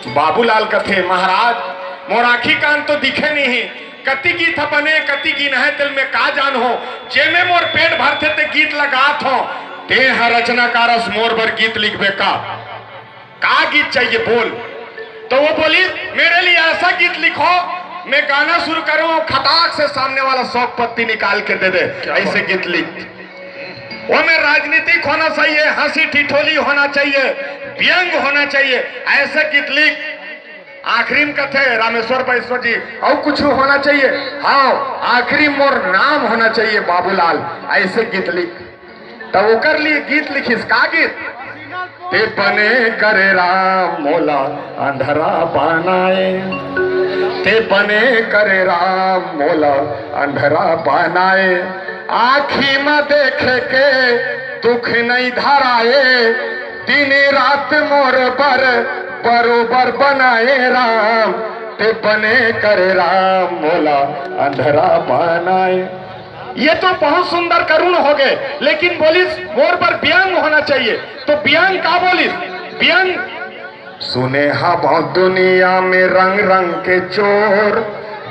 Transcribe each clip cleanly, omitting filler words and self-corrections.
बाबूलाल कथे महाराज मोर आखी कान तो दिखे नहीं, कति गीत बने कति गिन है दिल में का जान हो, जेमे मोर पेट भरते ते गीत लगात हो, ते है रचनाकारस मोर पर गीत लिखबे का गीत चाहिए बोल। तो वो बोली मेरे लिए ऐसा गीत लिखो, मैं गाना शुरू करूं खटाक से सामने वाला शौक पत्ती निकाल के दे दे, ऐसे गीत लिख। वो में राजनीतिक होना चाहिए, हंसी ठिठोली होना चाहिए, व्यंग होना चाहिए, ऐसे गीत लिख। आखिरी में कथे रामेश्वर पैश्वर जी और कुछ होना चाहिए, हाँ आखिरी मोर नाम होना चाहिए बाबूलाल, ऐसे गीत लिख। तो वो कर लिए गीत लिखिस का गीत, ते बने करे राम मोला अंधरा बनाए, ते बने करे राम मोला अंधरा बनाए, आखी में देखे के दुख नहीं धराए, दिन रात मोर पर बरोबर बनाए राम, ते बने करे राम मोला अंधरा बनाए। ये तो बहुत सुंदर करुण हो गए, लेकिन बोलिस मोर पर व्यंग होना चाहिए, तो व्यंग का बोलिस व्यंग। सुने हा बहुत दुनिया में रंग रंग के चोर,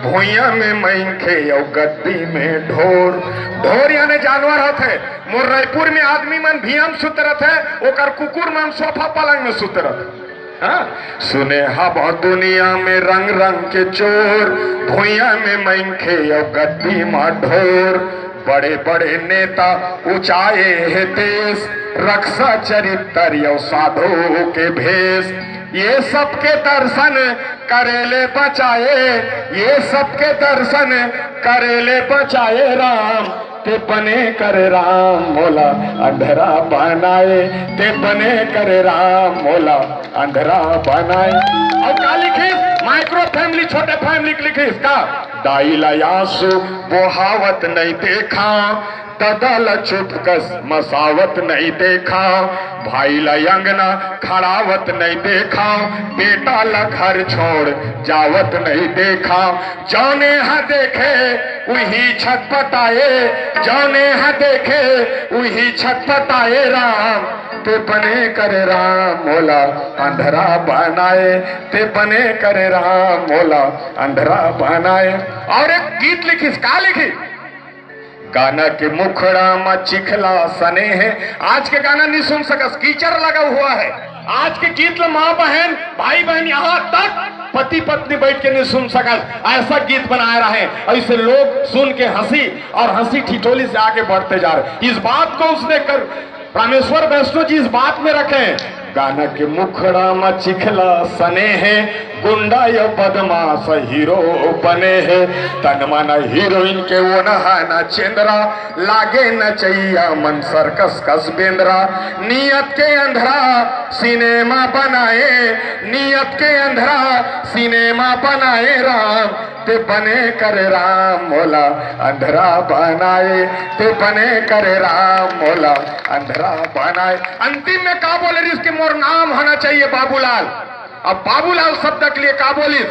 भूया में मैंखे और गद्दी में ढोर। ढोर यानी जानवर होते, मोर रायपुर में आदमी मन भियम सुतरत है, ओकर कुकुर मन सोफा पलंग में सुतरत। हाँ? सुने हा बहुत दुनिया में रंग रंग के चोर, भूया में मैंखे और गद्दी में ढोर। बड़े बड़े नेता ऊंचाए है देश, रक्षा चरित्र और साधु के भेष, ये सबके दर्शन करेले बचाए, ये सबके दर्शन करेले बचाए राम, ते बने करे राम मोला अंधरा बनाए, ते बने करे राम मोला अंधरा बनाए। और क्या लिखिस माइक्रो फैमिली छोटे फैमिली लिखिस का, दाई लयासु बोहावत नहीं देखा, ददल चुपकस मसावत नहीं देखा, भाई लयंगना खड़ावत नहीं देखा, बेटा ला घर छोड़ जावत नहीं देखा, जौने हा देखे वही छटपटाए, जौने हा देखे वही छटपटाए राम, ते बने करे राम मोला अंधरा बनाए, ते बने करे राम मोला अंधरा बनाए। और एक गीत लिखिस का लिखी, गाना के मुखड़ा में चिखला सने है। आज के गाना नहीं सुन सकस, कीचड़ लगा हुआ है। आज के गीत माँ बहन भाई बहन यहाँ तक पति पत्नी बैठ के नहीं सुन सकस, ऐसा गीत बनाए रहे। ऐसे लोग सुन के हंसी और हंसी ठिठोली से आगे बढ़ते जा रहे। इस बात को उसने कर रामेश्वर वैष्णव जी इस बात में रखे, गाना के मुखड़ा में चिखला सने है, गुंडा या बदमाश हीरो बने हैं, तन मन हीरोइन के वो न चेंद्रा, लागे न चाहिए मन सर्कस कस बेंद्रा, नियत के अंधरा सिनेमा बनाए, नियत के अंधरा सिनेमा बनाए राम, ते बने करे राम मोला अंधरा बनाए, ते बने करे राम मोला अंधरा बनाए। अंतिम में का बोले इसके मोर नाम होना चाहिए बाबूलाल। अब बाबूलाल शब्द के लिए का बोलिस,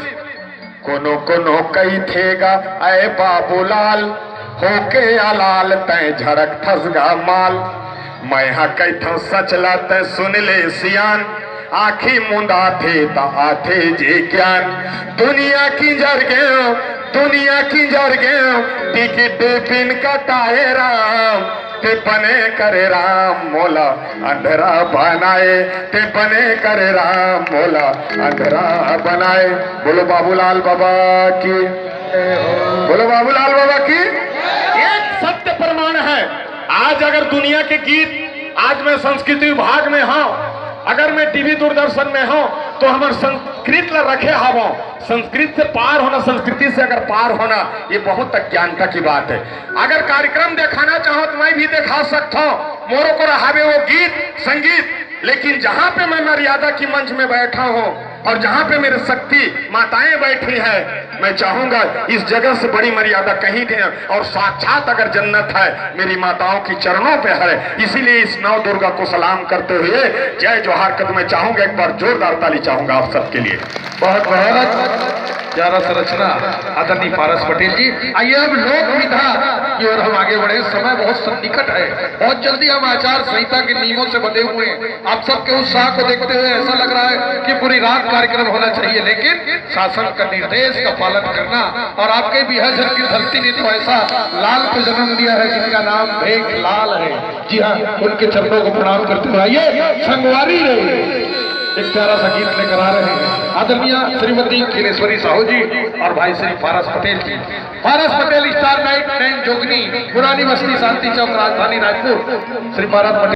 कोनो कोनो कई थेगा ऐ बाबूलाल, होके अलाल तय झड़क थसगा माल, मैं हा कैथो सचला तय सुन ले सियान, आखी मुंदा थे ता आथे जे ज्ञान, दुनिया की जर गयो दुनिया की जर गयो, टिकट बिन कटाए राम, ते बने करे राम मोला अंधरा बनाए, ते बने करे राम मोला अंधरा बनाए। बोलो बाबूलाल बाबा की, बोलो बाबूलाल बाबा की। एक सत्य प्रमाण है, आज अगर दुनिया के गीत, आज मैं संस्कृति विभाग में हूँ, अगर मैं टीवी दूरदर्शन में हूँ तो हमारे संस्कृत ला रखे हवा, संस्कृत से पार होना, संस्कृति से अगर पार होना ये बहुत अज्ञानता की बात है। अगर कार्यक्रम दिखाना चाहो तो मैं भी दिखा सकता हूँ, मोरों को रहावे वो गीत संगीत, लेकिन जहाँ पे मैं मर्यादा की मंच में बैठा हूँ और जहाँ पे मेरे शक्ति माताएं बैठी है, मैं चाहूंगा इस जगह से बड़ी मर्यादा कहीं नहीं, और साक्षात अगर जन्नत है मेरी माताओं की चरणों पे है। इसीलिए इस नव दुर्गा को सलाम करते हुए जय जोहार कर मैं चाहूंगा, एक बार जोरदार ताली चाहूंगा आप सबके लिए। बहुत बहुत प्यारा संरचना आदरणीय पारस पटेल जी। आइए अब लोक विधा की ओर हम आगे बढ़े, समय बहुत सन्निकट है, बहुत जल्दी हम आचार संहिता के नियमों से बंधे हुए हैं। आप सबके उत्साह को देखते हुए ऐसा लग रहा है कि पूरे पूरी रात कार्यक्रम होना चाहिए, लेकिन शासन का निर्देश का पालन करना। और आपके बिहार की धरती ने तो ऐसा लाल को जन्म दिया है जिनका नाम भेख लाल है। जी हाँ, उनके चरणों को प्रणाम करते हुए आइए संगवारी रहे एक प्यारा सा गीत लेकर आ रहे हैं आदरणीय श्रीमती खिलेश्वरी साहू जी और भाई श्री पारस पटेल जी। पारस पटेल स्टार नाइट 9 जोगनी, पुरानी बस्ती, शांति चौक, राजधानी रायपुर। श्री पारस पटेल